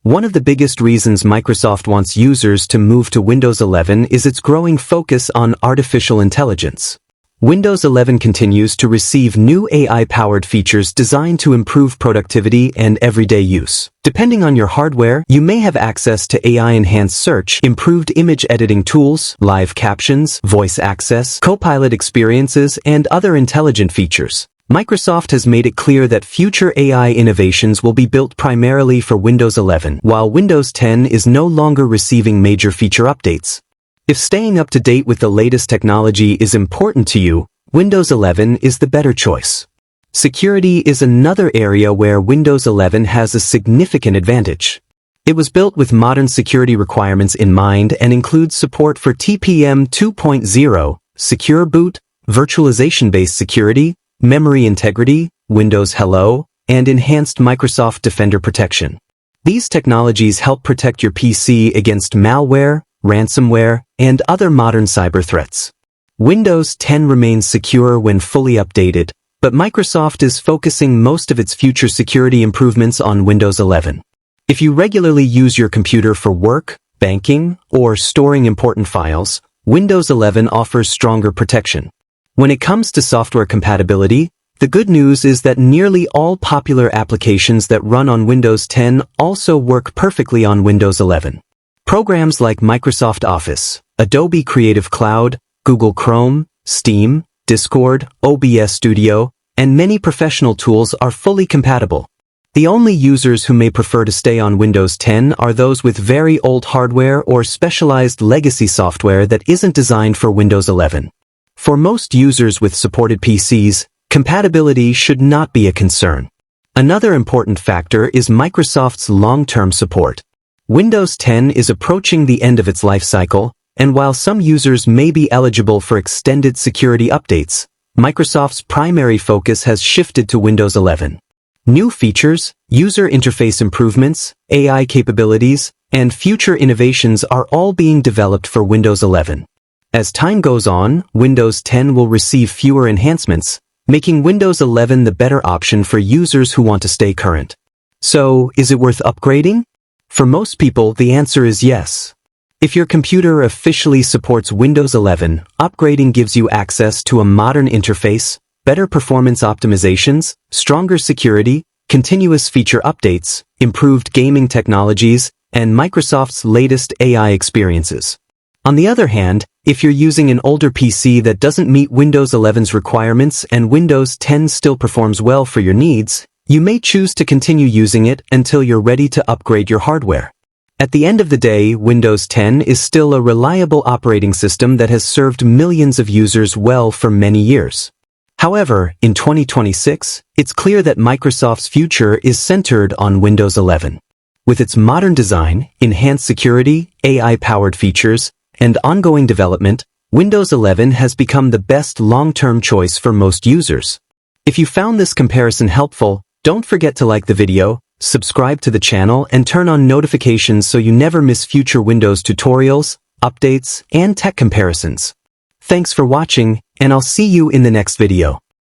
One of the biggest reasons Microsoft wants users to move to Windows 11 is its growing focus on artificial intelligence. Windows 11 continues to receive new AI-powered features designed to improve productivity and everyday use. Depending on your hardware, you may have access to AI-enhanced search, improved image editing tools, live captions, voice access, Copilot experiences, and other intelligent features. Microsoft has made it clear that future AI innovations will be built primarily for Windows 11, while Windows 10 is no longer receiving major feature updates. If staying up to date with the latest technology is important to you, Windows 11 is the better choice. Security is another area where Windows 11 has a significant advantage. It was built with modern security requirements in mind and includes support for TPM 2.0, Secure Boot, virtualization-based security, memory integrity, Windows Hello, and enhanced Microsoft Defender protection. These technologies help protect your PC against malware, ransomware, and other modern cyber threats. Windows 10 remains secure when fully updated, but Microsoft is focusing most of its future security improvements on Windows 11. If you regularly use your computer for work, banking, or storing important files, Windows 11 offers stronger protection. When it comes to software compatibility, the good news is that nearly all popular applications that run on Windows 10 also work perfectly on Windows 11. Programs like Microsoft Office, Adobe Creative Cloud, Google Chrome, Steam, Discord, OBS Studio, and many professional tools are fully compatible. The only users who may prefer to stay on Windows 10 are those with very old hardware or specialized legacy software that isn't designed for Windows 11. For most users with supported PCs, compatibility should not be a concern. Another important factor is Microsoft's long-term support. Windows 10 is approaching the end of its life cycle, and while some users may be eligible for extended security updates, Microsoft's primary focus has shifted to Windows 11. New features, user interface improvements, AI capabilities, and future innovations are all being developed for Windows 11. As time goes on, Windows 10 will receive fewer enhancements, making Windows 11 the better option for users who want to stay current. So, is it worth upgrading? For most people, the answer is yes. If your computer officially supports Windows 11, upgrading gives you access to a modern interface, better performance optimizations, stronger security, continuous feature updates, improved gaming technologies, and Microsoft's latest AI experiences. On the other hand, if you're using an older PC that doesn't meet Windows 11's requirements and Windows 10 still performs well for your needs, you may choose to continue using it until you're ready to upgrade your hardware. At the end of the day, Windows 10 is still a reliable operating system that has served millions of users well for many years. However, in 2026, it's clear that Microsoft's future is centered on Windows 11. With its modern design, enhanced security, AI-powered features, and ongoing development, Windows 11 has become the best long-term choice for most users. If you found this comparison helpful, don't forget to like the video, subscribe to the channel, and turn on notifications so you never miss future Windows tutorials, updates, and tech comparisons. Thanks for watching, and I'll see you in the next video.